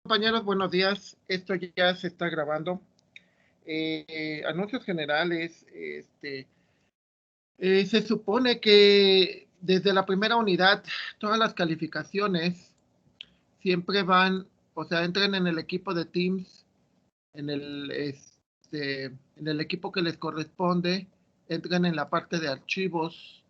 Compañeros, buenos días. Esto ya se está grabando. Anuncios generales. Se supone que desde la primera unidad todas las calificaciones siempre van, o sea, entran en el equipo de Teams, en el equipo que les corresponde, entran en la parte de archivos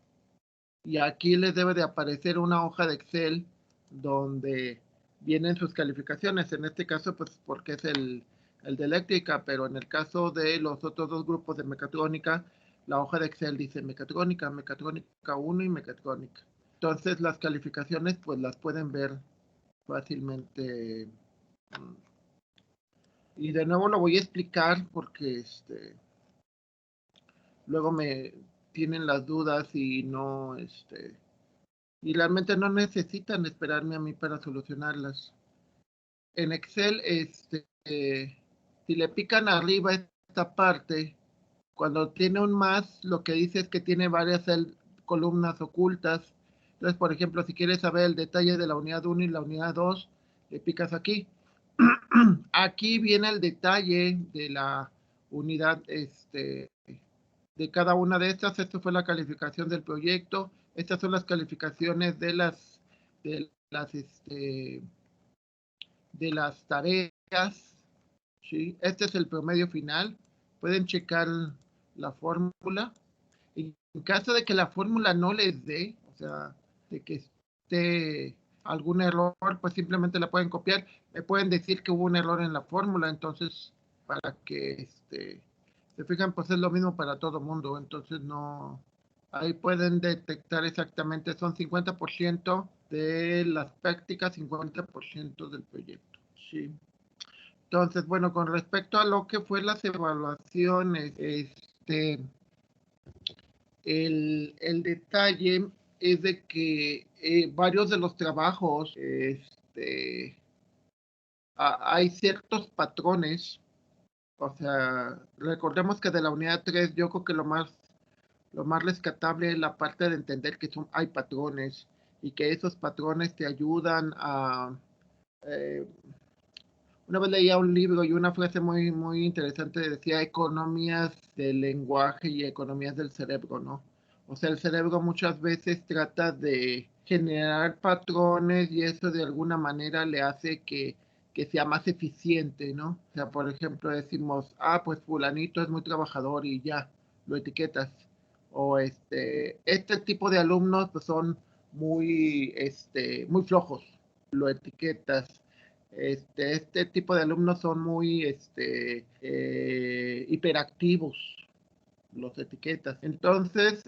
y aquí les debe de aparecer una hoja de Excel donde vienen sus calificaciones. En este caso, pues porque es el de eléctrica, pero en el caso de los otros dos grupos de mecatrónica, la hoja de Excel dice mecatrónica, mecatrónica 1 y mecatrónica. Entonces las calificaciones pues las pueden ver fácilmente. Y de nuevo lo voy a explicar porque luego me tienen las dudas y no, y realmente no necesitan esperarme a mí para solucionarlas. En Excel, si le pican arriba esta parte, cuando tiene un más, lo que dice es que tiene varias columnas ocultas. Entonces, por ejemplo, si quieres saber el detalle de la unidad 1 y la unidad 2, le picas aquí. Aquí viene el detalle de la unidad, de cada una de estas. Esto fue la calificación del proyecto. Estas son las calificaciones de las, este, de las tareas. ¿Sí? Este es el promedio final. Pueden checar la fórmula. En caso de que la fórmula no les dé, o sea, de que esté algún error, pues simplemente la pueden copiar. Me pueden decir que hubo un error en la fórmula, entonces para que se fijan, pues es lo mismo para todo mundo. Entonces no, ahí pueden detectar exactamente, son 50% de las prácticas, 50% del proyecto. Sí. Entonces, bueno, con respecto a lo que fue las evaluaciones, el detalle es de que varios de los trabajos, hay ciertos patrones. O sea, recordemos que de la unidad 3 yo creo que lo más rescatable es la parte de entender que hay patrones y que esos patrones te ayudan a... eh, una vez leía un libro y una frase muy, muy interesante decía economías del lenguaje y economías del cerebro, ¿no? O sea, el cerebro muchas veces trata de generar patrones y eso de alguna manera le hace que sea más eficiente, ¿no? O sea, por ejemplo, decimos, pues fulanito es muy trabajador y ya, lo etiquetas. O este tipo de alumnos pues son muy flojos, lo etiquetas. Este tipo de alumnos son muy hiperactivos, los etiquetas. Entonces,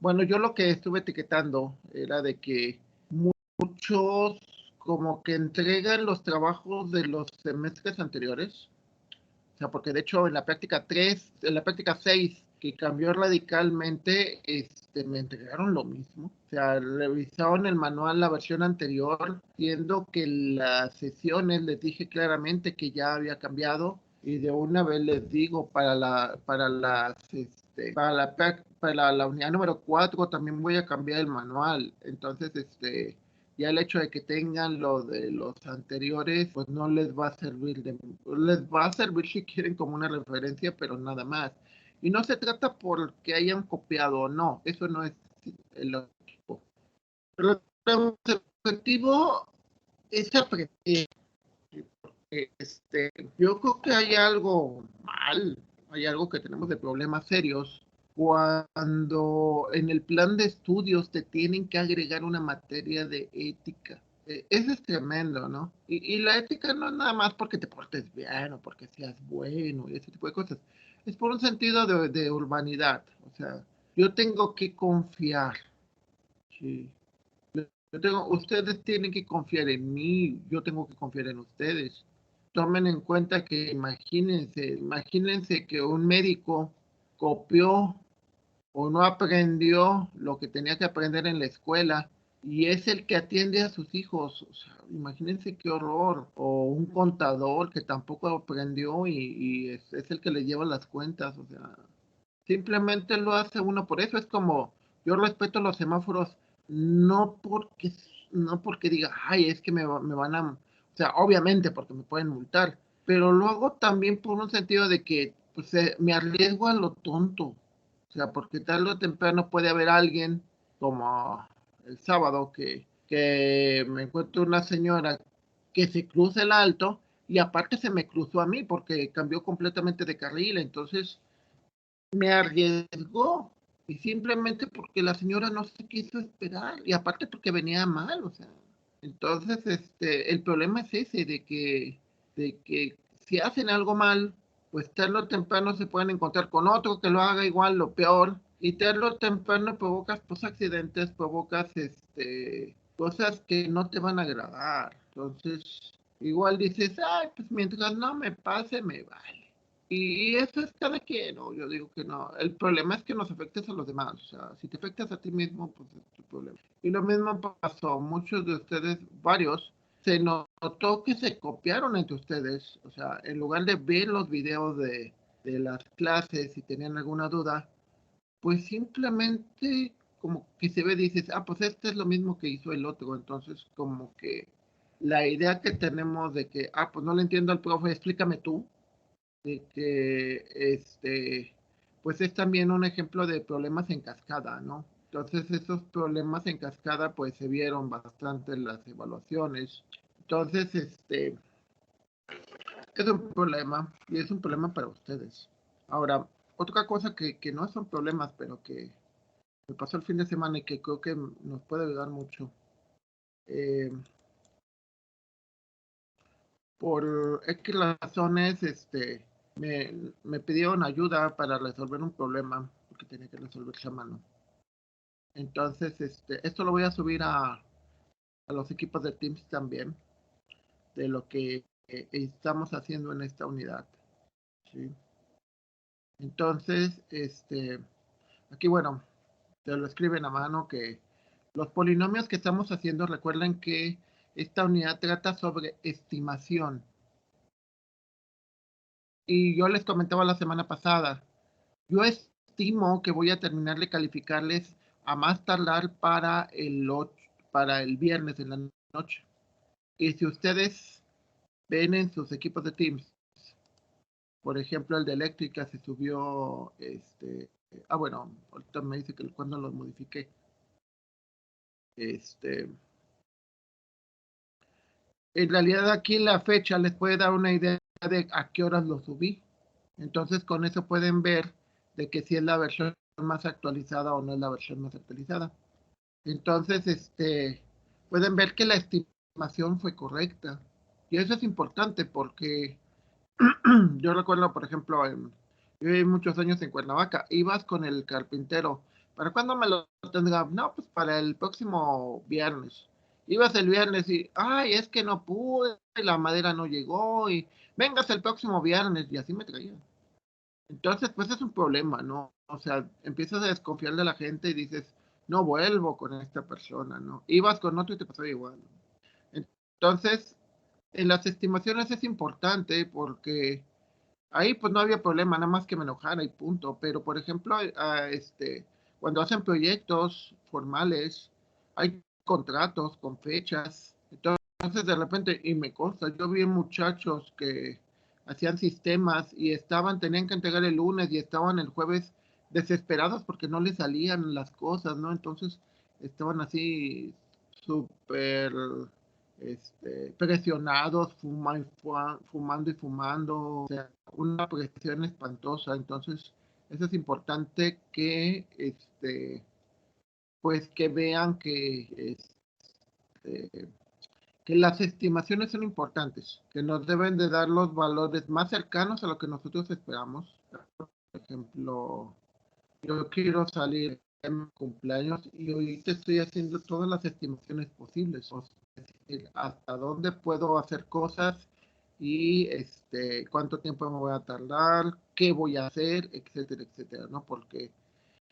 bueno, yo lo que estuve etiquetando era de que muchos como que entregan los trabajos de los semestres anteriores. O sea, porque de hecho en la práctica 3, en la práctica 6, que cambió radicalmente, me entregaron lo mismo. O sea, revisaron el manual, la versión anterior, viendo que las sesiones les dije claramente que ya había cambiado. Y de una vez les digo, para la unidad número 4 también voy a cambiar el manual. Entonces, ya el hecho de que tengan lo de los anteriores, pues no les va a servir, les va a servir si quieren como una referencia, pero nada más. Y no se trata porque hayan copiado o no, eso no es el objetivo. Pero el objetivo es aprender. Yo creo que hay algo mal, hay algo que tenemos de problemas serios cuando en el plan de estudios te tienen que agregar una materia de ética. Eso es tremendo, ¿no? Y la ética no es nada más porque te portes bien o porque seas bueno y ese tipo de cosas. Es por un sentido de urbanidad. O sea, yo tengo que confiar. Sí. Ustedes tienen que confiar en mí, yo tengo que confiar en ustedes. Tomen en cuenta que imagínense que un médico copió o no aprendió lo que tenía que aprender en la escuela y es el que atiende a sus hijos. O sea, imagínense qué horror. O un contador que tampoco aprendió y es el que le lleva las cuentas. O sea, simplemente lo hace uno. Por eso es como, yo respeto los semáforos, no porque, no porque diga, ay, es que me van a... O sea, obviamente porque me pueden multar, pero lo hago también por un sentido de que pues, me arriesgo a lo tonto. O sea, porque tarde o temprano puede haber alguien, como el sábado, que me encuentro una señora que se cruza el alto y aparte se me cruzó a mí porque cambió completamente de carril. Entonces me arriesgó y simplemente porque la señora no se quiso esperar y aparte porque venía mal, o sea. Entonces, el problema es ese, de que si hacen algo mal, pues tarde o temprano se pueden encontrar con otro que lo haga igual, lo peor, y tarde o temprano provocas pues accidentes, provocas cosas que no te van a agradar. Entonces, igual dices, ay, pues mientras no me pase, me vale. Y eso es cada quien, ¿no? Yo digo que no. El problema es que nos afectes a los demás. O sea, si te afectas a ti mismo, pues es tu problema. Y lo mismo pasó. Muchos de ustedes, varios, se notó que se copiaron entre ustedes. O sea, en lugar de ver los videos de las clases y tenían alguna duda, pues simplemente como que se ve, dices, ah, pues este es lo mismo que hizo el otro. Entonces, como que la idea que tenemos de que, ah, pues no le entiendo al profe, explícame tú de que pues es también un ejemplo de problemas en cascada, ¿no? Entonces esos problemas en cascada pues se vieron bastante en las evaluaciones. Entonces, es un problema y es un problema para ustedes. Ahora, otra cosa que no son problemas, pero que me pasó el fin de semana y que creo que nos puede ayudar mucho. Eh, por X razones, me pidieron ayuda para resolver un problema, porque tenía que resolverse a mano. Entonces, esto lo voy a subir a los equipos de Teams también, de lo que estamos haciendo en esta unidad. ¿Sí? Entonces, aquí, bueno, te lo escriben a mano que los polinomios que estamos haciendo, recuerden que esta unidad trata sobre estimación. Y yo les comentaba la semana pasada, yo estimo que voy a terminar de calificarles a más tardar para el viernes en la noche. Y si ustedes ven en sus equipos de Teams, por ejemplo, el de eléctrica se subió, bueno, ahorita me dice que cuando lo modifiqué, este, en realidad aquí la fecha les puede dar una idea de a qué horas lo subí. Entonces con eso pueden ver de que si es la versión más actualizada o no es la versión más actualizada. Entonces, pueden ver que la estimación fue correcta. Y eso es importante porque yo recuerdo, por ejemplo, yo viví muchos años en Cuernavaca, ibas con el carpintero. ¿Para cuándo me lo tendrá? No, pues para el próximo viernes. Ibas el viernes y, ay, es que no pude, la madera no llegó y vengas el próximo viernes y así me traían. Entonces, pues es un problema, ¿no? O sea, empiezas a desconfiar de la gente y dices, no vuelvo con esta persona, ¿no? Ibas con otro y te pasó igual. Entonces, en las estimaciones es importante porque ahí pues no había problema, nada más que me enojara y punto. Pero, por ejemplo, cuando hacen proyectos formales, hay contratos con fechas. Entonces, de repente, y me consta, yo vi muchachos que hacían sistemas y tenían que entregar el lunes y estaban el jueves desesperados porque no les salían las cosas, ¿no? Entonces, estaban así súper presionados, fumando y fumando, o sea, una presión espantosa. Entonces, eso es importante que, pues, que vean este, que las estimaciones son importantes, que nos deben de dar los valores más cercanos a lo que nosotros esperamos. Por ejemplo, yo quiero salir en mi cumpleaños y ahorita estoy haciendo todas las estimaciones posibles, o sea, hasta dónde puedo hacer cosas y cuánto tiempo me voy a tardar, qué voy a hacer, etcétera, etcétera, ¿no? Porque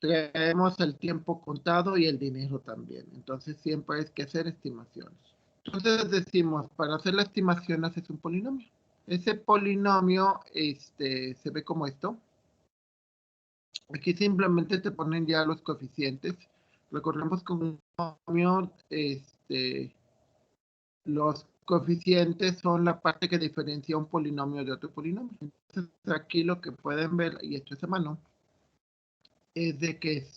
tenemos el tiempo contado y el dinero también, entonces siempre hay que hacer estimaciones. Entonces decimos, para hacer la estimación haces un polinomio. Ese polinomio se ve como esto. Aquí simplemente te ponen ya los coeficientes. Recordemos que un polinomio Los coeficientes son la parte que diferencia un polinomio de otro polinomio. Entonces, aquí lo que pueden ver, y esto es a mano, es de que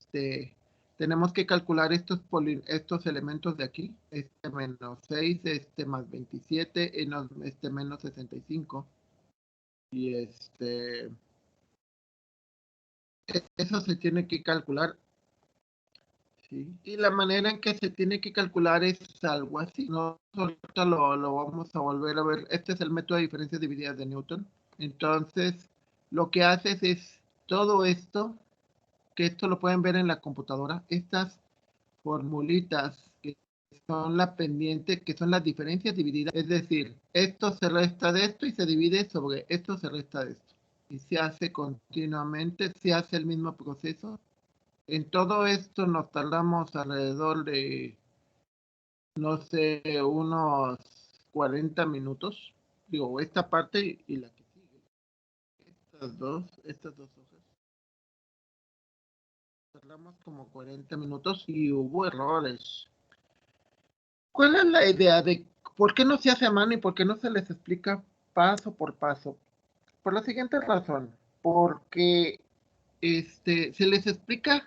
tenemos que calcular estos elementos de aquí, este menos 6, este más 27, y este menos 65. Y eso se tiene que calcular. ¿Sí? Y la manera en que se tiene que calcular es algo así. No, ahorita lo vamos a volver a ver. Este es el método de diferencias divididas de Newton. Entonces, lo que haces es todo esto, que esto lo pueden ver en la computadora, estas formulitas que son la pendiente, que son las diferencias divididas. Es decir, esto se resta de esto y se divide sobre esto se resta de esto. Y se hace continuamente, se hace el mismo proceso. En todo esto nos tardamos alrededor de, no sé, unos 40 minutos. Digo, esta parte y la que sigue. Estas dos hojas. Tardamos como 40 minutos y hubo errores. ¿Cuál es la idea de por qué no se hace a mano y por qué no se les explica paso por paso? Por la siguiente razón. Porque se les explica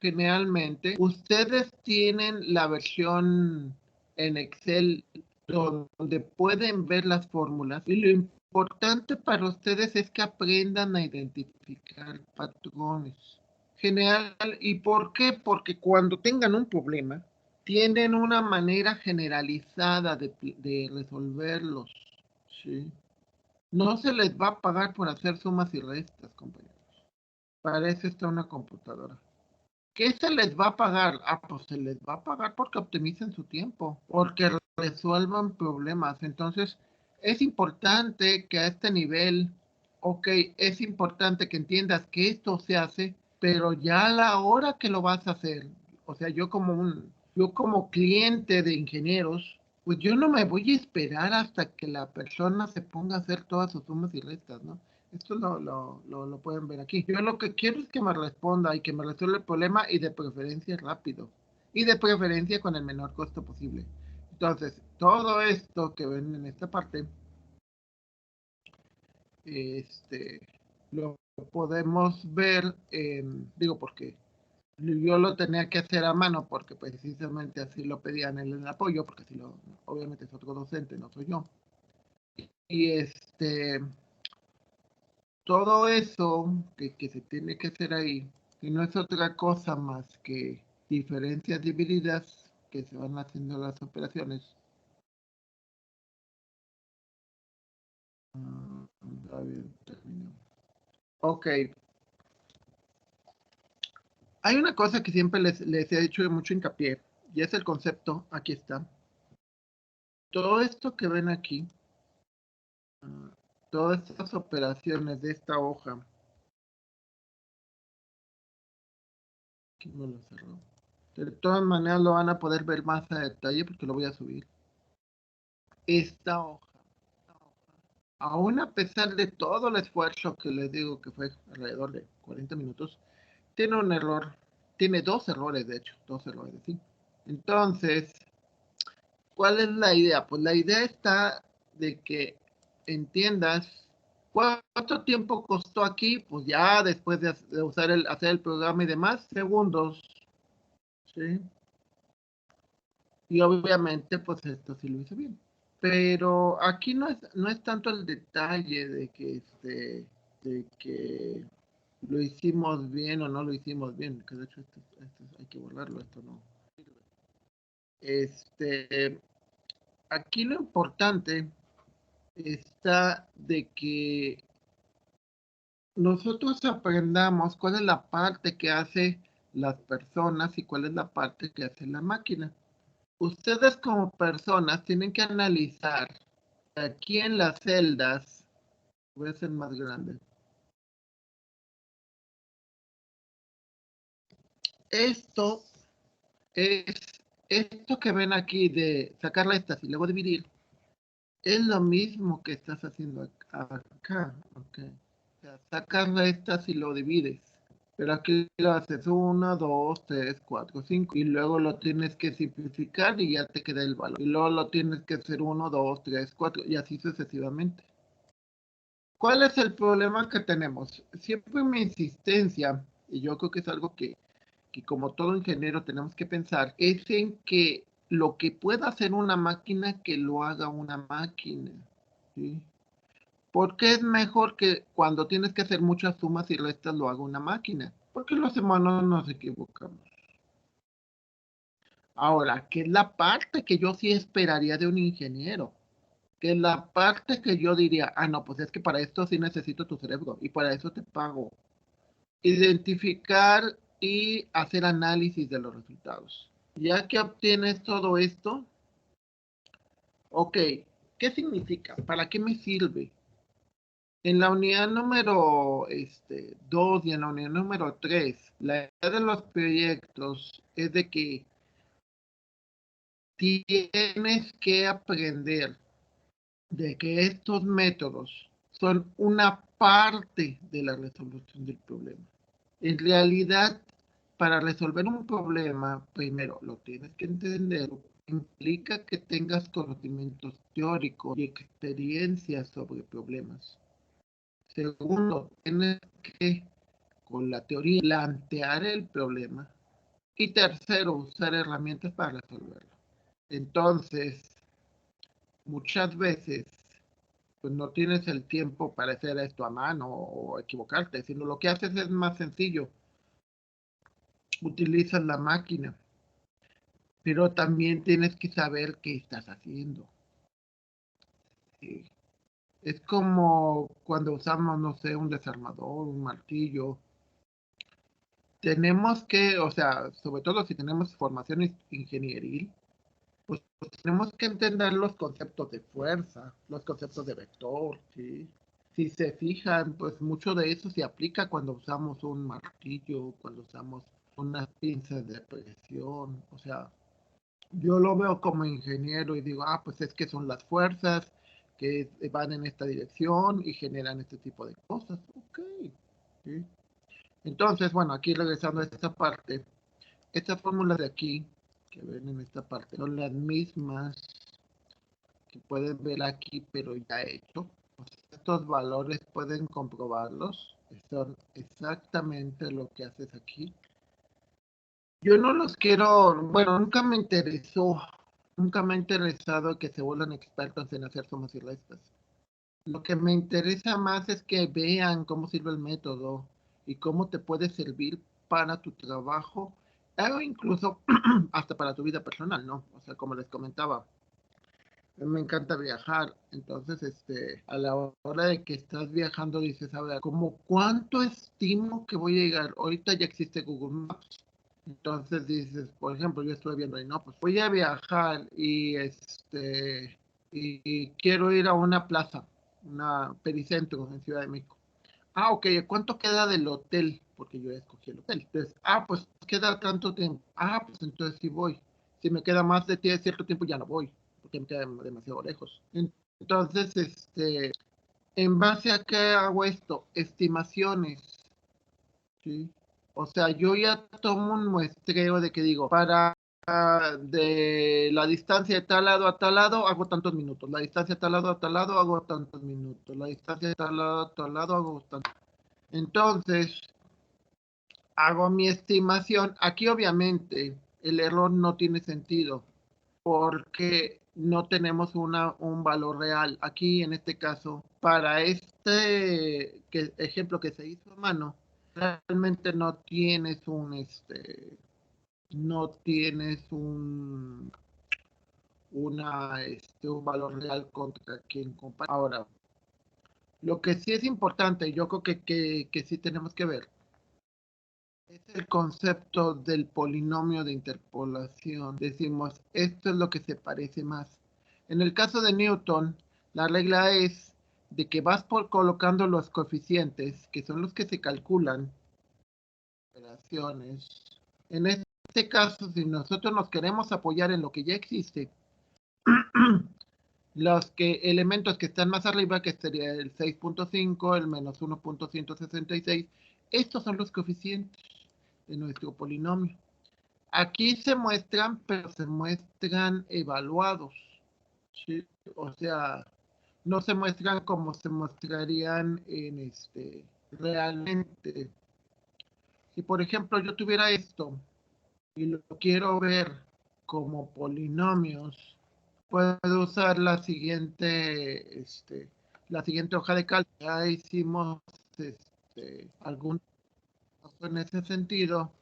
generalmente, ustedes tienen la versión en Excel donde pueden ver las fórmulas y lo importante para ustedes es que aprendan a identificar patrones. General, ¿y por qué? Porque cuando tengan un problema, tienen una manera generalizada de resolverlos. ¿Sí? No se les va a pagar por hacer sumas y restas, compañeros. Para eso está una computadora. ¿Qué se les va a pagar? Ah, pues se les va a pagar porque optimicen su tiempo, porque resuelvan problemas. Entonces, es importante que a este nivel, ok, es importante que entiendas que esto se hace, pero ya a la hora que lo vas a hacer, o sea, yo como cliente de ingenieros, pues yo no me voy a esperar hasta que la persona se ponga a hacer todas sus sumas y restas, ¿no? Esto lo pueden ver aquí. Yo lo que quiero es que me responda y que me resuelva el problema y de preferencia rápido. Y de preferencia con el menor costo posible. Entonces, todo esto que ven en esta parte, este, lo podemos ver, digo, porque yo lo tenía que hacer a mano porque precisamente así lo pedían en el apoyo, porque si lo, obviamente es otro docente, no soy yo. Y todo eso que se tiene que hacer ahí, y no es otra cosa más que diferencias divididas que se van haciendo las operaciones. Está bien, terminó. Ok. Hay una cosa que siempre les he hecho mucho hincapié, y es el concepto, aquí está. Todo esto que ven aquí, todas estas operaciones de esta hoja, aquí me lo cerró. De todas maneras lo van a poder ver más a detalle porque lo voy a subir. Esta hoja, aún a pesar de todo el esfuerzo que les digo que fue alrededor de 40 minutos, tiene un error, tiene dos errores de hecho, dos errores, ¿sí? Entonces, ¿cuál es la idea? Pues la idea está de que entiendas cuánto tiempo costó aquí, pues ya después de usar hacer el programa y demás, segundos, ¿sí? Y obviamente, pues esto sí lo hice bien. Pero aquí no es tanto el detalle de que lo hicimos bien o no lo hicimos bien, que de hecho esto hay que borrarlo, esto no. Aquí lo importante está de que nosotros aprendamos cuál es la parte que hace las personas y cuál es la parte que hace la máquina. Ustedes como personas tienen que analizar aquí en las celdas, voy a ser más grande. Esto es, esto que ven aquí de sacar estas y luego dividir, es lo mismo que estás haciendo acá, ¿ok? O sea, sacas estas y lo divides. Pero aquí lo haces 1, 2, 3, 4, 5 y luego lo tienes que simplificar y ya te queda el valor. Y luego lo tienes que hacer 1, 2, 3, 4 y así sucesivamente. ¿Cuál es el problema que tenemos? Siempre mi insistencia, y yo creo que es algo que como todo ingeniero tenemos que pensar, es en que lo que pueda hacer una máquina, que lo haga una máquina. ¿Sí? Porque es mejor que cuando tienes que hacer muchas sumas y restas lo haga una máquina. Porque los humanos nos equivocamos. Ahora, ¿qué es la parte que yo sí esperaría de un ingeniero? Que es la parte que yo diría, ah, no, pues es que para esto sí necesito tu cerebro y para eso te pago. Identificar y hacer análisis de los resultados. Ya que obtienes todo esto, ok, ¿qué significa? ¿Para qué me sirve? En la unidad número 2 y en la unidad número 3, la idea de los proyectos es de que tienes que aprender de que estos métodos son una parte de la resolución del problema. En realidad, para resolver un problema, primero lo tienes que entender, implica que tengas conocimientos teóricos y experiencias sobre problemas. Segundo, tienes que, con la teoría, plantear el problema. Y tercero, usar herramientas para resolverlo. Entonces, muchas veces, pues no tienes el tiempo para hacer esto a mano o equivocarte, sino lo que haces es más sencillo. Utilizas la máquina, pero también tienes que saber qué estás haciendo. Sí. Es como cuando usamos, no sé, un desarmador, un martillo. Tenemos que, o sea, sobre todo si tenemos formación ingenieril, pues tenemos que entender los conceptos de fuerza, los conceptos de vector, ¿sí? Si se fijan, pues mucho de eso se aplica cuando usamos un martillo, cuando usamos unas pinzas de presión, o sea, yo lo veo como ingeniero y digo, ah, pues es que son las fuerzas que van en esta dirección y generan este tipo de cosas. Ok. ¿Sí? Entonces, bueno, aquí regresando a esta parte, estas fórmulas de aquí, que ven en esta parte, son las mismas que pueden ver aquí, pero ya hecho. O sea, estos valores pueden comprobarlos, son exactamente lo que haces aquí. Yo no los quiero, bueno, nunca me ha interesado que se vuelvan expertos en hacer sumas y restas. Lo que me interesa más es que vean cómo sirve el método y cómo te puede servir para tu trabajo o incluso hasta para tu vida personal, ¿no? O sea, como les comentaba, me encanta viajar, entonces, a la hora de que estás viajando dices, a ver, ¿cómo cuánto estimo que voy a llegar? Ahorita ya existe Google Maps. Entonces dices, por ejemplo, yo estuve viendo y no, pues voy a viajar y quiero ir a una plaza, una pericentro en Ciudad de México. Ah, ok, ¿cuánto queda del hotel? Porque yo escogí el hotel. Entonces, pues queda tanto tiempo. Ah, pues entonces sí voy. Si me queda más de cierto tiempo ya no voy, porque me queda demasiado lejos. Entonces, ¿en base a qué hago esto? Estimaciones. ¿Sí? O sea, yo ya tomo un muestreo de que digo, para de la distancia de tal lado a tal lado hago tantos minutos, la distancia de tal lado a tal lado hago tantos minutos, la distancia de tal lado a tal lado hago tantos. Entonces, hago mi estimación. Aquí obviamente el error no tiene sentido porque no tenemos un valor real. Aquí en este caso, para ejemplo que se hizo a mano, realmente no tienes un valor real contra quien compara. Ahora, lo que sí es importante, yo creo que sí tenemos que ver, es el concepto del polinomio de interpolación. Decimos, esto es lo que se parece más. En el caso de Newton, la regla es de que vas colocando los coeficientes, que son los que se calculan, operaciones. En este caso, si nosotros nos queremos apoyar en lo que ya existe, los elementos que están más arriba, que sería el 6.5, el menos 1.166, Estos son los coeficientes de nuestro polinomio. Aquí se muestran, pero se muestran evaluados, ¿sí? O sea, no se muestran como se mostrarían en realmente. Si por ejemplo yo tuviera esto y lo quiero ver como polinomios, puedo usar la siguiente hoja de cálculo. Ya hicimos algún trabajo en ese sentido,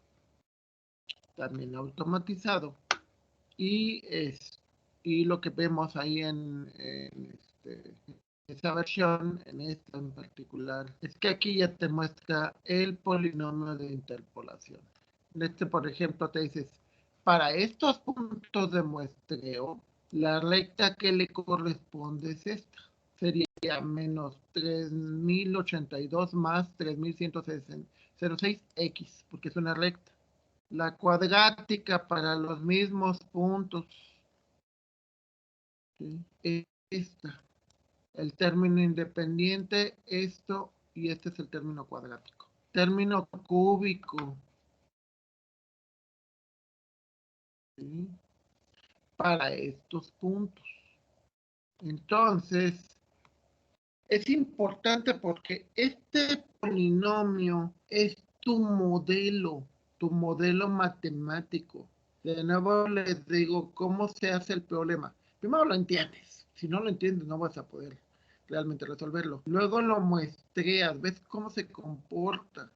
también automatizado. Y, y lo que vemos ahí en esa versión, en esta en particular, es que aquí ya te muestra el polinomio de interpolación. En por ejemplo, te dices, para estos puntos de muestreo, la recta que le corresponde es esta. Sería menos 3082 más 3106x, porque es una recta. La cuadrática para los mismos puntos, ¿sí? Esta. El término independiente, esto, y este es el término cuadrático. Término cúbico, ¿sí? Para estos puntos. Entonces, es importante porque este polinomio es tu modelo matemático. De nuevo les digo, ¿cómo se hace el problema? Primero lo entiendes. Si no lo entiendes, no vas a poder realmente resolverlo. Luego lo muestreas, ves cómo se comporta.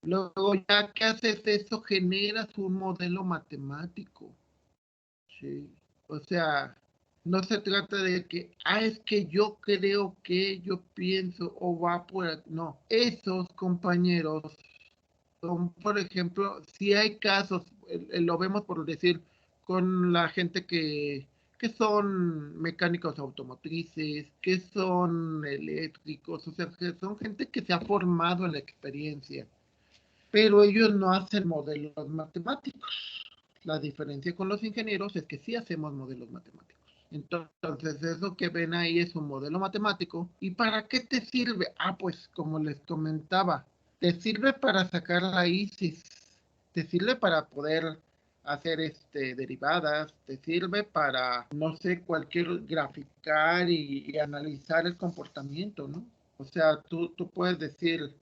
Luego, ya que haces eso, generas un modelo matemático. Sí. O sea, no se trata de que, es que yo creo que yo pienso o va por aquí. No, esos compañeros son, por ejemplo, si hay casos, lo vemos por decir, con la gente que son mecánicos automotrices, que son eléctricos, o sea, que son gente que se ha formado en la experiencia, pero ellos no hacen modelos matemáticos. La diferencia con los ingenieros es que sí hacemos modelos matemáticos. Entonces, eso que ven ahí es un modelo matemático. ¿Y para qué te sirve? Pues como les comentaba, te sirve para sacar raíces, te sirve para poder hacer derivadas, te sirve para, no sé, cualquier graficar y analizar el comportamiento, ¿no? O sea, tú puedes decir,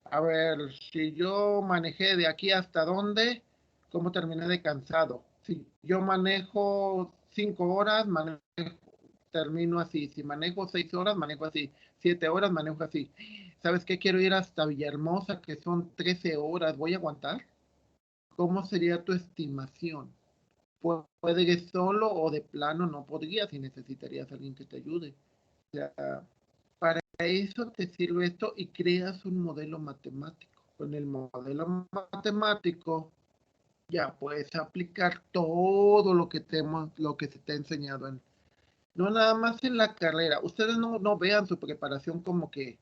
a ver, si yo manejé de aquí hasta dónde, ¿cómo terminé de cansado? Si yo manejo 5 horas, termino así. Si manejo 6 horas, manejo así. 7 horas, manejo así. ¿Sabes qué? Quiero ir hasta Villahermosa, que son 13 horas. ¿Voy a aguantar? ¿Cómo sería tu estimación? Puede que solo o de plano no podrías y necesitarías a alguien que te ayude. O sea, para eso te sirve esto y creas un modelo matemático. Con el modelo matemático ya puedes aplicar todo lo que se te ha enseñado no nada más en la carrera. Ustedes no vean su preparación como que,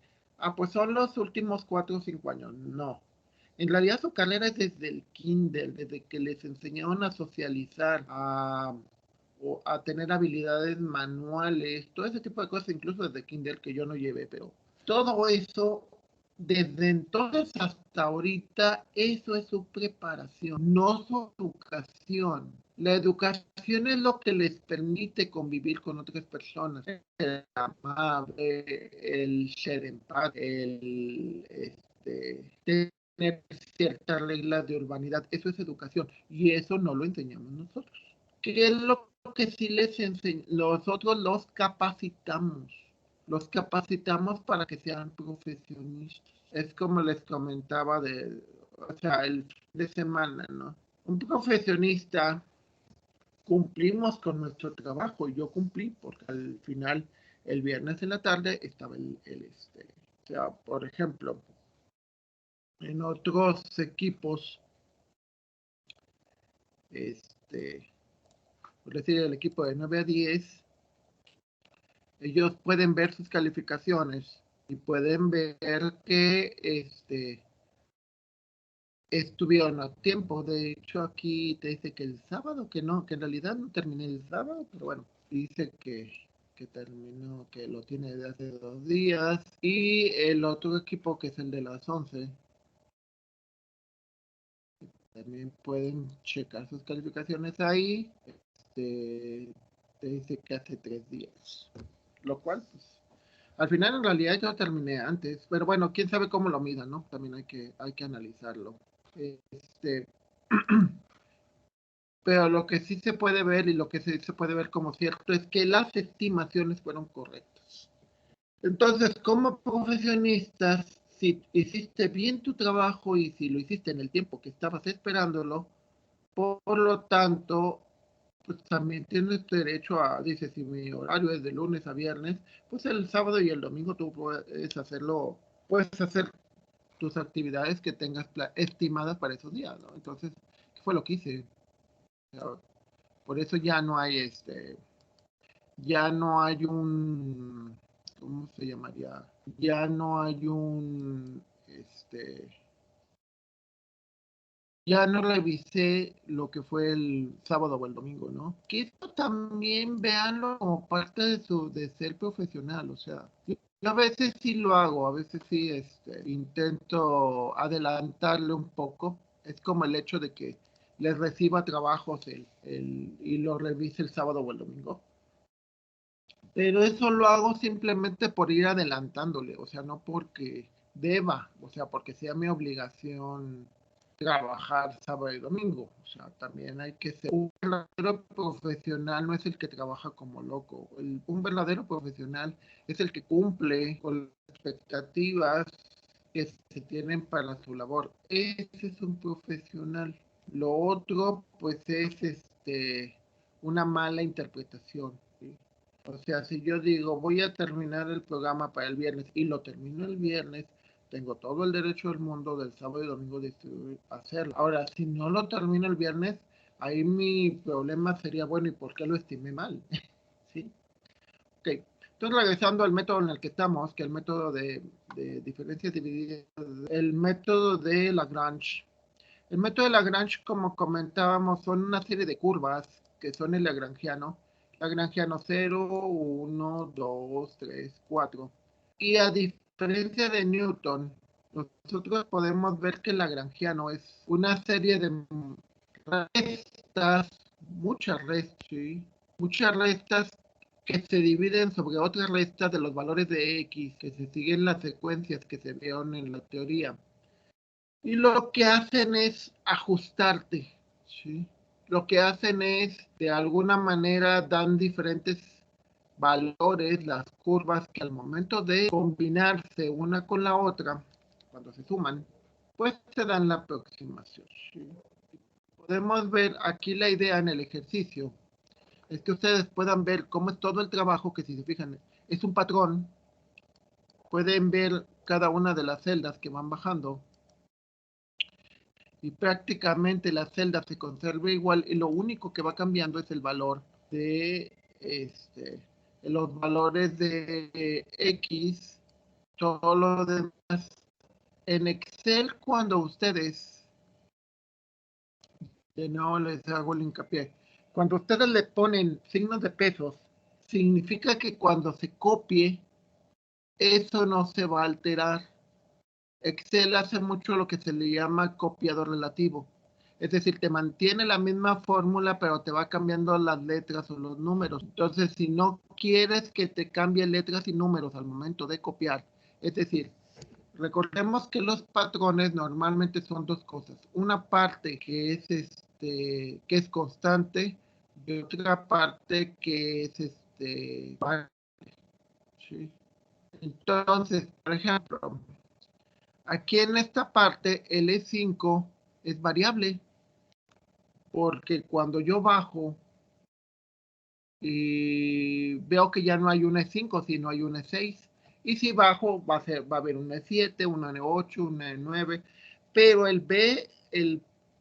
pues son los últimos 4 o 5 años. No. En realidad su carrera es desde el kinder, desde que les enseñaron a socializar, o a tener habilidades manuales, todo ese tipo de cosas, incluso desde kinder que yo no llevé, pero todo eso, desde entonces hasta ahorita, eso es su preparación, no su educación. La educación es lo que les permite convivir con otras personas, el amable, el ser empático, tener ciertas reglas de urbanidad. Eso es educación y eso no lo enseñamos nosotros. ¿Qué es lo que sí les enseñamos? Nosotros los capacitamos para que sean profesionistas. Es como les comentaba o sea, el fin de semana, ¿no? Un profesionista cumplimos con nuestro trabajo. Yo cumplí porque al final, el viernes en la tarde, estaba o sea, por ejemplo, en otros equipos, por decir, el equipo de 9 a 10, ellos pueden ver sus calificaciones y pueden ver que estuvieron a tiempo. De hecho, aquí te dice que el sábado, que no, que en realidad no terminé el sábado, pero bueno, dice que que terminó, que lo tiene desde hace 2 días, y el otro equipo que es el de las 11. También pueden checar sus calificaciones ahí. Te dice que hace 3 días. Lo cual, pues, al final en realidad yo terminé antes. Pero bueno, quién sabe cómo lo midan, ¿no? También hay que analizarlo. Este, pero lo que sí se puede ver y lo que sí se puede ver como cierto es que las estimaciones fueron correctas. Entonces, como profesionistas, si hiciste bien tu trabajo y si lo hiciste en el tiempo que estabas esperándolo, por lo tanto, pues también tienes derecho a, dice, si mi horario es de lunes a viernes, pues el sábado y el domingo tú puedes hacerlo, puedes hacer tus actividades que tengas estimadas para esos días, ¿no? Entonces, ¿qué fue lo que hice? Por eso ya no hay ya no hay un, ¿cómo se llamaría? Ya no hay ya no revisé lo que fue el sábado o el domingo, ¿no? Que esto también véanlo como parte de ser profesional, o sea, yo a veces sí lo hago, a veces sí intento adelantarle un poco, es como el hecho de que les reciba trabajos y lo revise el sábado o el domingo. Pero eso lo hago simplemente por ir adelantándole, o sea, no porque deba, o sea, porque sea mi obligación trabajar sábado y domingo. O sea, también hay que ser un verdadero profesional, no es el que trabaja como loco. Un verdadero profesional es el que cumple con las expectativas que se tienen para su labor. Ese es un profesional. Lo otro, pues, es una mala interpretación, ¿sí? O sea, si yo digo voy a terminar el programa para el viernes y lo termino el viernes, tengo todo el derecho del mundo del sábado y domingo de hacerlo. Ahora, si no lo termino el viernes, ahí mi problema sería, bueno, ¿y por qué lo estimé mal? ¿Sí? Ok. Entonces, regresando al método en el que estamos, que es el método de diferencias divididas, el método de Lagrange. El método de Lagrange, como comentábamos, son una serie de curvas que son el lagrangiano. Lagrangiano 0, 1, 2, 3, 4. Y a diferencia de Newton, nosotros podemos ver que el lagrangiano es una serie de restas, muchas restas, ¿sí? Muchas restas que se dividen sobre otras restas de los valores de X, que se siguen las secuencias que se vieron en la teoría. Y lo que hacen es ajustarte, ¿sí? Lo que hacen es, de alguna manera, dan diferentes valores, las curvas, que al momento de combinarse una con la otra, cuando se suman, pues se dan la aproximación, ¿sí? Podemos ver aquí la idea en el ejercicio, es que ustedes puedan ver cómo es todo el trabajo, que si se fijan, es un patrón. Pueden ver cada una de las celdas que van bajando y prácticamente la celda se conserva igual y lo único que va cambiando es el valor de los valores de X, todo lo demás. En Excel, cuando ustedes, de nuevo les hago el hincapié, cuando ustedes le ponen signos de pesos, significa que cuando se copie, eso no se va a alterar. Excel hace mucho lo que se le llama copiado relativo. Es decir, te mantiene la misma fórmula, pero te va cambiando las letras o los números. Entonces, si no quieres que te cambie letras y números al momento de copiar, es decir, recordemos que los patrones normalmente son dos cosas. Una parte que es constante y otra parte que es ¿sí? Entonces, por ejemplo, aquí en esta parte el E5 es variable porque cuando yo bajo y veo que ya no hay un E5, sino hay un E6. Y si bajo va a haber un E7, un E8, un E9, pero el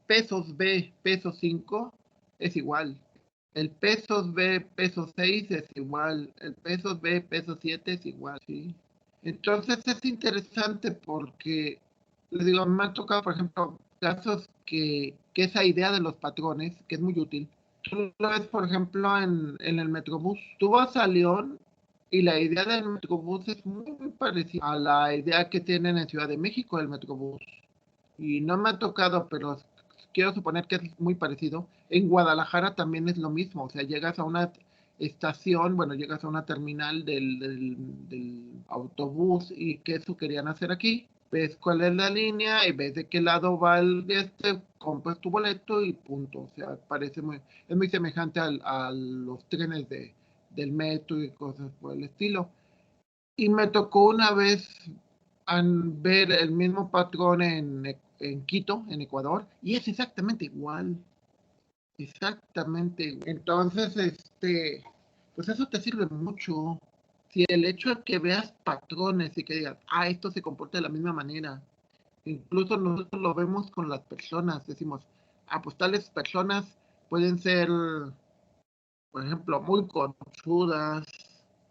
pesos B, peso 5 es igual. El pesos B, peso 6 es igual. El pesos B, peso 7 es igual, ¿sí? Entonces es interesante porque, les digo, me han tocado, por ejemplo, casos que esa idea de los patrones, que es muy útil, tú lo ves, por ejemplo, en el Metrobús. Tú vas a León y la idea del Metrobús es muy parecida a la idea que tienen en Ciudad de México el Metrobús. Y no me ha tocado, pero quiero suponer que es muy parecido. En Guadalajara también es lo mismo, o sea, llegas a una estación, bueno, llegas a una terminal del autobús y que eso querían hacer aquí. Ves cuál es la línea y ves de qué lado va compras tu boleto y punto. O sea, es muy semejante a los trenes del metro y cosas por el estilo. Y me tocó una vez ver el mismo patrón en Quito, en Ecuador, y es exactamente igual. Exactamente. Entonces, pues eso te sirve mucho. Si el hecho de que veas patrones y que digas, esto se comporta de la misma manera. Incluso nosotros lo vemos con las personas. Decimos, pues tales personas pueden ser, por ejemplo, muy conchudas,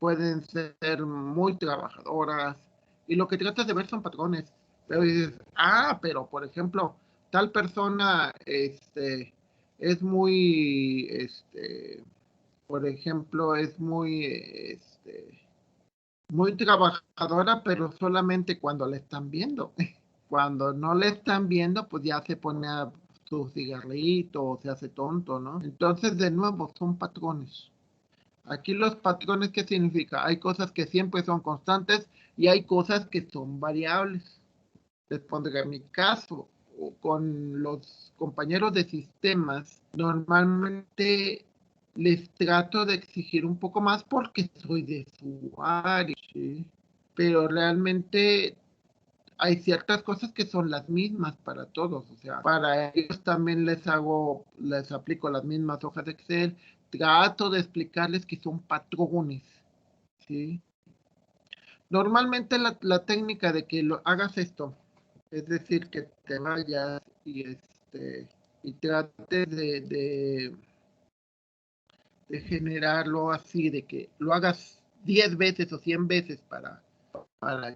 pueden ser muy trabajadoras, y lo que tratas de ver son patrones. Pero dices, pero por ejemplo, tal persona es muy, por ejemplo, es muy, muy trabajadora, pero solamente cuando la están viendo. Cuando no le están viendo, pues ya se pone a su cigarrito o se hace tonto, ¿no? Entonces, de nuevo, son patrones. Aquí los patrones, ¿qué significa? Hay cosas que siempre son constantes y hay cosas que son variables. Les pondré mi caso con los compañeros de sistemas. Normalmente les trato de exigir un poco más porque soy de su área, ¿sí? Pero realmente hay ciertas cosas que son las mismas para todos, o sea, para ellos también les aplico las mismas hojas de Excel, trato de explicarles que son patrones, ¿sí? Normalmente la técnica de que lo hagas esto, es decir, que te vayas y trates de generarlo así, de que lo hagas 10 veces o 100 veces para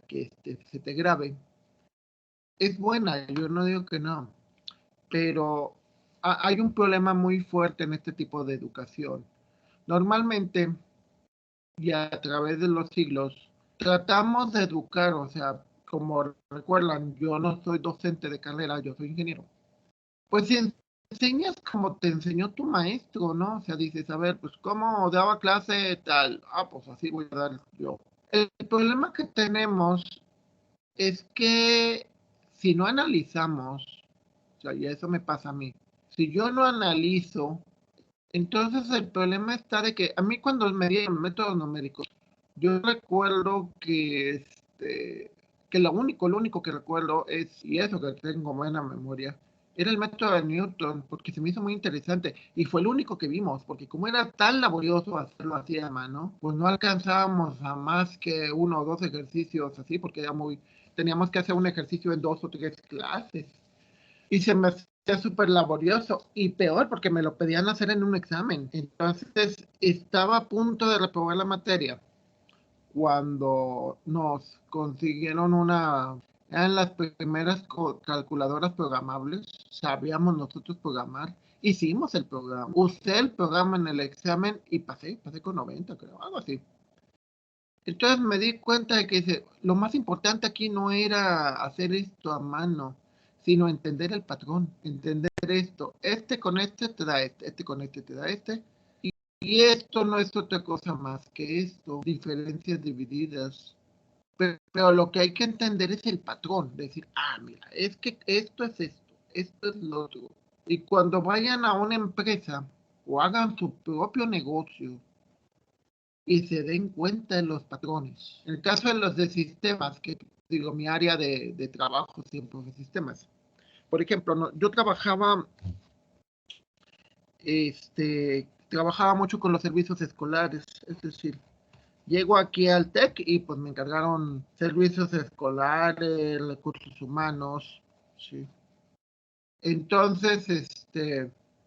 que se te grabe, es buena, yo no digo que no, pero hay un problema muy fuerte en este tipo de educación. Normalmente, y a través de los siglos, tratamos de educar, o sea, como recuerdan, yo no soy docente de carrera, yo soy ingeniero. Pues si enseñas como te enseñó tu maestro, ¿no? O sea, dices, a ver, pues cómo daba clase tal, pues así voy a dar yo. El problema que tenemos es que si no analizamos, o sea, y eso me pasa a mí, si yo no analizo, entonces el problema está de que a mí cuando me dieron métodos numéricos, yo recuerdo que lo único que recuerdo es, y eso que tengo buena memoria, era el método de Newton, porque se me hizo muy interesante, y fue el único que vimos, porque como era tan laborioso hacerlo así a mano, pues no alcanzábamos a más que uno o dos ejercicios así, porque teníamos que hacer un ejercicio en 2 o 3 clases. Y se me hacía súper laborioso y peor porque me lo pedían hacer en un examen. Entonces estaba a punto de reprobar la materia cuando nos consiguieron eran las primeras calculadoras programables, sabíamos nosotros programar, hicimos el programa, usé el programa en el examen y pasé con 90, creo, algo así. Entonces me di cuenta de que lo más importante aquí no era hacer esto a mano, sino entender el patrón, entender esto. Este con este te da este con este te da este. Y esto no es otra cosa más que esto, diferencias divididas. Pero lo que hay que entender es el patrón, decir, mira, es que esto es lo otro. Y cuando vayan a una empresa o hagan su propio negocio, y se den cuenta de los patrones. En el caso de los de sistemas, que digo, mi área de trabajo siempre fue sistemas. Por ejemplo, yo trabajaba mucho con los servicios escolares, es decir, llego aquí al TEC y pues me encargaron servicios escolares, recursos humanos, sí. Entonces,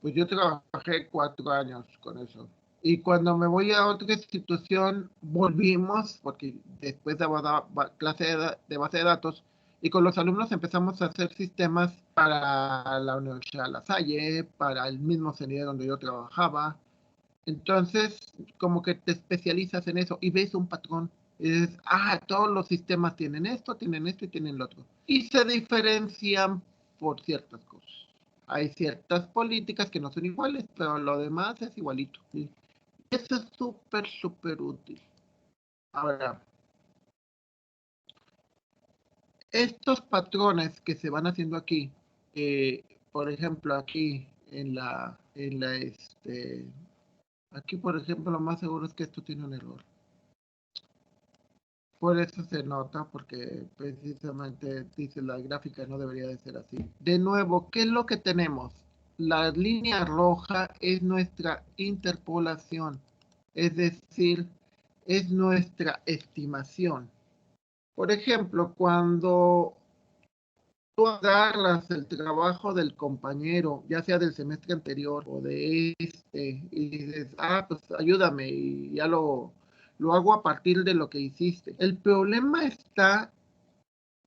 pues yo trabajé 4 años con eso. Y cuando me voy a otra institución, volvimos, porque después daba clase de base de datos, Y con los alumnos empezamos a hacer sistemas para la Universidad La Salle, para el mismo CENIE donde yo trabajaba. Entonces, como que te especializas en eso y ves un patrón. Es, todos los sistemas tienen esto y tienen lo otro. Y se diferencian por ciertas cosas. Hay ciertas políticas que no son iguales, pero lo demás es igualito. ¿Sí? Eso es súper, súper útil. Ahora, estos patrones que se van haciendo aquí, por ejemplo, aquí aquí por ejemplo, lo más seguro es que esto tiene un error. Por eso se nota, porque precisamente dice la gráfica no debería de ser así. De nuevo, ¿qué es lo que tenemos? La línea roja es nuestra interpolación, es decir, es nuestra estimación. Por ejemplo, cuando tú agarras el trabajo del compañero, ya sea del semestre anterior o de y dices, pues ayúdame, y ya lo hago a partir de lo que hiciste. El problema está,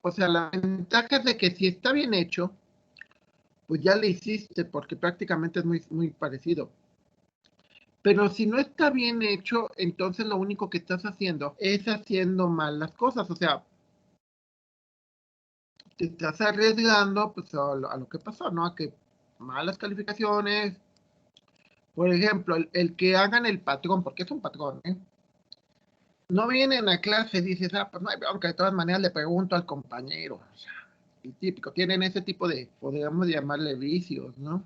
o sea, la ventaja es de que si está bien hecho, pues ya lo hiciste, porque prácticamente es muy, muy parecido. Pero si no está bien hecho, entonces lo único que estás haciendo es haciendo mal las cosas. O sea, te estás arriesgando pues, a lo que pasó, ¿no? A que malas calificaciones. Por ejemplo, el que hagan el patrón, porque es un patrón, ¿eh? No vienen a clase y dices, pues no hay bronca, de todas maneras le pregunto al compañero. O sea, el típico, tienen ese tipo de, podríamos llamarle vicios, ¿no?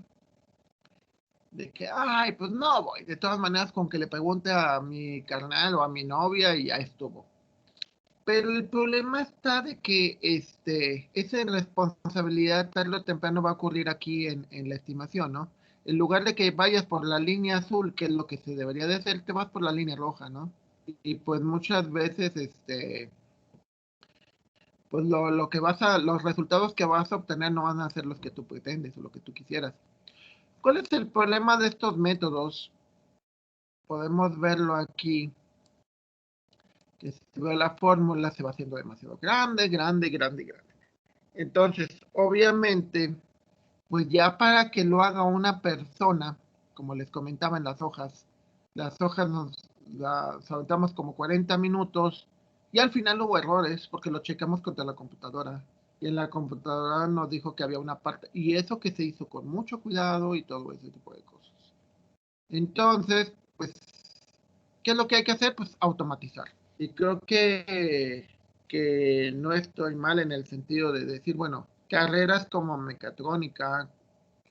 De que, pues no voy, de todas maneras con que le pregunte a mi carnal o a mi novia y ya estuvo. Pero el problema está de que esa responsabilidad tarde o temprano va a ocurrir aquí en la estimación, ¿no? En lugar de que vayas por la línea azul, que es lo que se debería de hacer, te vas por la línea roja, ¿no? Y pues muchas veces, pues los resultados que vas a obtener no van a ser los que tú pretendes o lo que tú quisieras. ¿Cuál es el problema de estos métodos? Podemos verlo aquí, que si ve la fórmula se va haciendo demasiado grande, grande, grande, grande. Entonces, obviamente, pues ya para que lo haga una persona, como les comentaba en las hojas las aventamos como 40 minutos y al final hubo errores porque lo checamos contra la computadora. Y en la computadora nos dijo que había una parte, y eso que se hizo con mucho cuidado y todo ese tipo de cosas. Entonces, pues, ¿qué es lo que hay que hacer? Pues automatizar. Y creo que no estoy mal en el sentido de decir, bueno, carreras como mecatrónica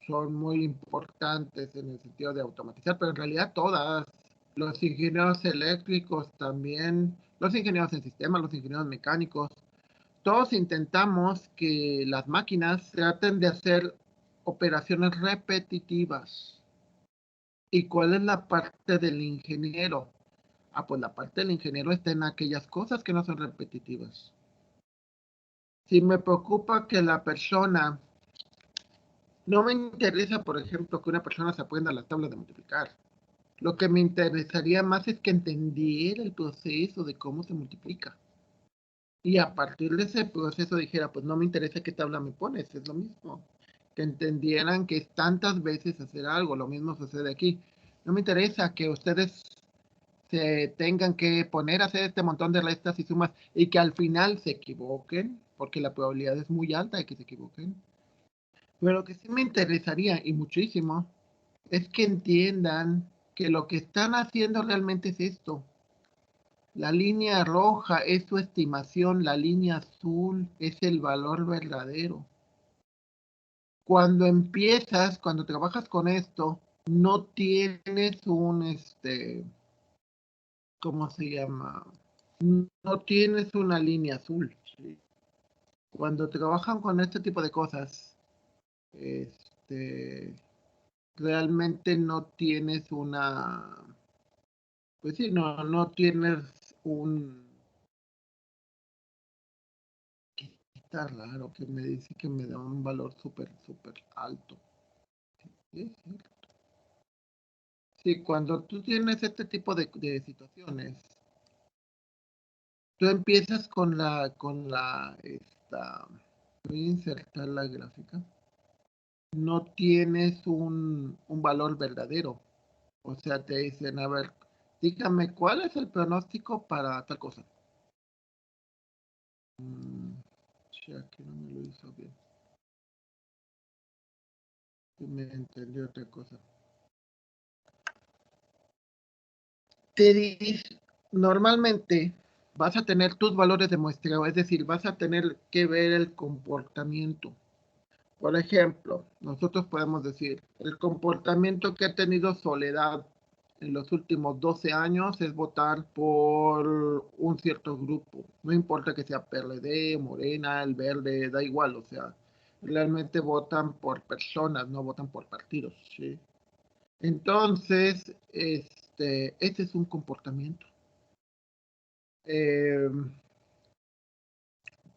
son muy importantes en el sentido de automatizar, pero en realidad todas, los ingenieros eléctricos también, los ingenieros en sistemas, los ingenieros mecánicos, todos intentamos que las máquinas traten de hacer operaciones repetitivas. ¿Y cuál es la parte del ingeniero? Pues la parte del ingeniero está en aquellas cosas que no son repetitivas. Si me preocupa que la persona, no me interesa, por ejemplo, que una persona se aprenda las tablas de multiplicar. Lo que me interesaría más es que entendiera el proceso de cómo se multiplica. Y a partir de ese proceso dijera, pues no me interesa qué tabla me pones, es lo mismo. Que entendieran que es tantas veces hacer algo, lo mismo sucede aquí. No me interesa que ustedes se tengan que poner a hacer este montón de restas y sumas y que al final se equivoquen, porque la probabilidad es muy alta de que se equivoquen. Pero lo que sí me interesaría, y muchísimo, es que entiendan que lo que están haciendo realmente es esto. La línea roja es su estimación, la línea azul es el valor verdadero. Cuando trabajas con esto, no tienes ¿cómo se llama? No tienes una línea azul. ¿Sí? Cuando trabajan con este tipo de cosas, realmente no tienes pues sí, no tienes un, que está raro, que me dice que me da un valor súper, súper alto. Sí, sí. Sí, cuando tú tienes este tipo de situaciones, tú empiezas con la Voy a insertar la gráfica. No tienes un valor verdadero. O sea, te dicen, a ver, dígame cuál es el pronóstico para tal cosa. Sí, aquí no me lo hizo bien. Me entendió otra cosa. Te dice, normalmente vas a tener tus valores de muestreo, es decir, vas a tener que ver el comportamiento. Por ejemplo, nosotros podemos decir, el comportamiento que ha tenido Soledad en los últimos 12 años es votar por un cierto grupo. No importa que sea PRD, Morena, el Verde, da igual, o sea, realmente votan por personas, no votan por partidos, ¿sí? Entonces, este es un comportamiento. Eh,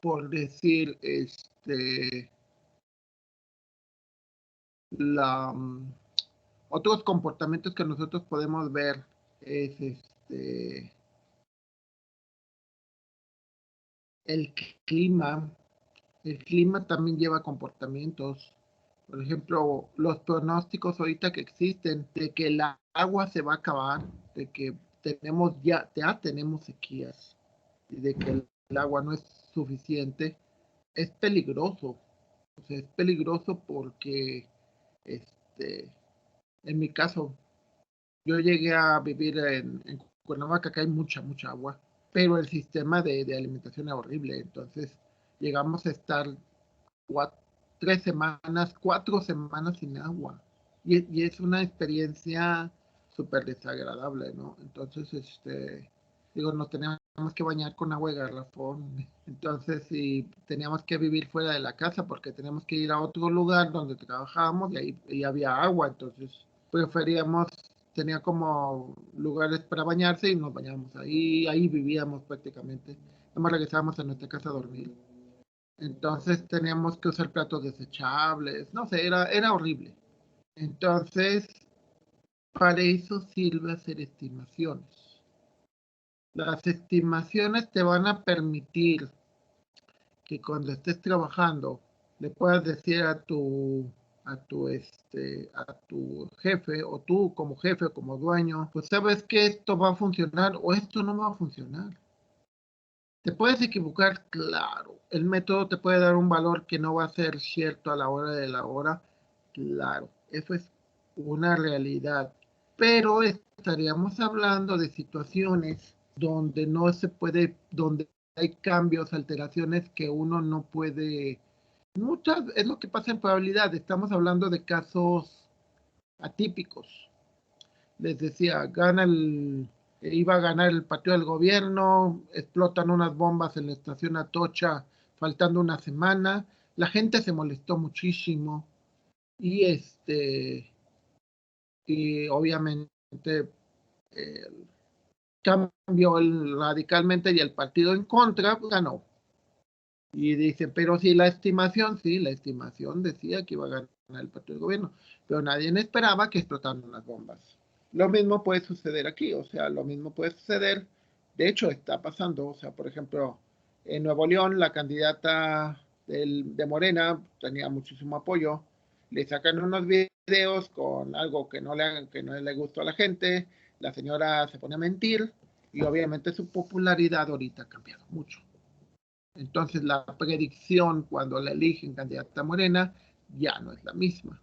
por decir, la, otros comportamientos que nosotros podemos ver es el clima. El clima también lleva comportamientos. Por ejemplo, los pronósticos ahorita que existen de que el agua se va a acabar, de que ya tenemos sequías y de que el agua no es suficiente, es peligroso. O sea, es peligroso porque, este, en mi caso, yo llegué a vivir en Cuernavaca, que hay mucha agua, pero el sistema de alimentación es horrible. Entonces, llegamos a estar 3 semanas, 4 semanas sin agua. Y es una experiencia súper desagradable, ¿no? Entonces, digo, nos teníamos que bañar con agua de garrafón. Entonces, si teníamos que vivir fuera de la casa porque teníamos que ir a otro lugar donde trabajábamos y ahí y había agua. Entonces, preferíamos, tenía como lugares para bañarse y nos bañábamos ahí vivíamos prácticamente. Además regresábamos a nuestra casa a dormir. Entonces teníamos que usar platos desechables, no sé, era horrible. Entonces, para eso sirve hacer estimaciones. Las estimaciones te van a permitir que cuando estés trabajando le puedas decir a tu jefe o tú como jefe o como dueño, pues sabes que esto va a funcionar o esto no va a funcionar. Te puedes equivocar, claro. El método te puede dar un valor que no va a ser cierto a la hora de la hora, claro. Eso es una realidad. Pero estaríamos hablando de situaciones donde no se puede, donde hay cambios, alteraciones que uno no puede. Muchas, es lo que pasa en probabilidad. Estamos hablando de casos atípicos. Les decía, iba a ganar el partido del gobierno, explotan unas bombas en la estación Atocha, faltando una semana, la gente se molestó muchísimo y y obviamente eh, cambió radicalmente y el partido en contra ganó. Y dice, pero si la estimación, sí, la estimación decía que iba a ganar el partido del gobierno, pero nadie esperaba que explotaran unas bombas. Lo mismo puede suceder aquí, o sea, lo mismo puede suceder, de hecho está pasando, o sea, por ejemplo, en Nuevo León la candidata de Morena tenía muchísimo apoyo, le sacan unos videos con algo que no le gustó a la gente, la señora se pone a mentir y obviamente su popularidad ahorita ha cambiado mucho. Entonces la predicción cuando la eligen candidata morena ya no es la misma.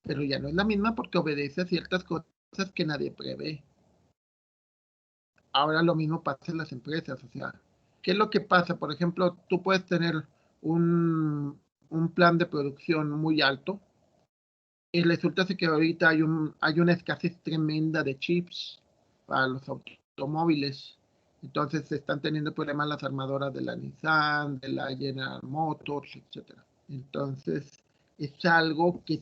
Pero ya no es la misma porque obedece a ciertas cosas que nadie prevé. Ahora lo mismo pasa en las empresas. O sea, ¿qué es lo que pasa? Por ejemplo, tú puedes tener un plan de producción muy alto y resulta que ahorita hay una escasez tremenda de chips para los automóviles. Entonces se están teniendo problemas las armadoras de la Nissan, de la General Motors, etcétera. Entonces es algo que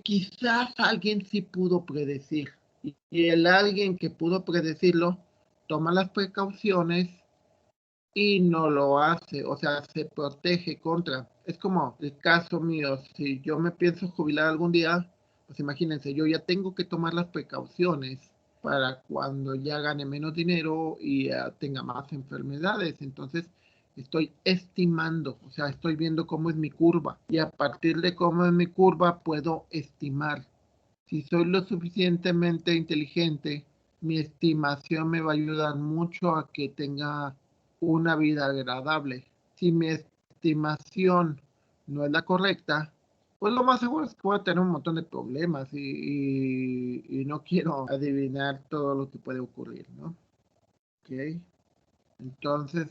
quizás alguien sí pudo predecir. Y el alguien que pudo predecirlo toma las precauciones y no lo hace, o sea, se protege contra. Es como el caso mío, si yo me pienso jubilar algún día, pues imagínense, yo ya tengo que tomar las precauciones para cuando ya gane menos dinero y tenga más enfermedades. Entonces, estoy estimando, o sea, estoy viendo cómo es mi curva y a partir de cómo es mi curva puedo estimar. Si soy lo suficientemente inteligente, mi estimación me va a ayudar mucho a que tenga una vida agradable. Si mi estimación no es la correcta, pues lo más seguro es que voy a tener un montón de problemas y no quiero adivinar todo lo que puede ocurrir, ¿no? Ok. Entonces,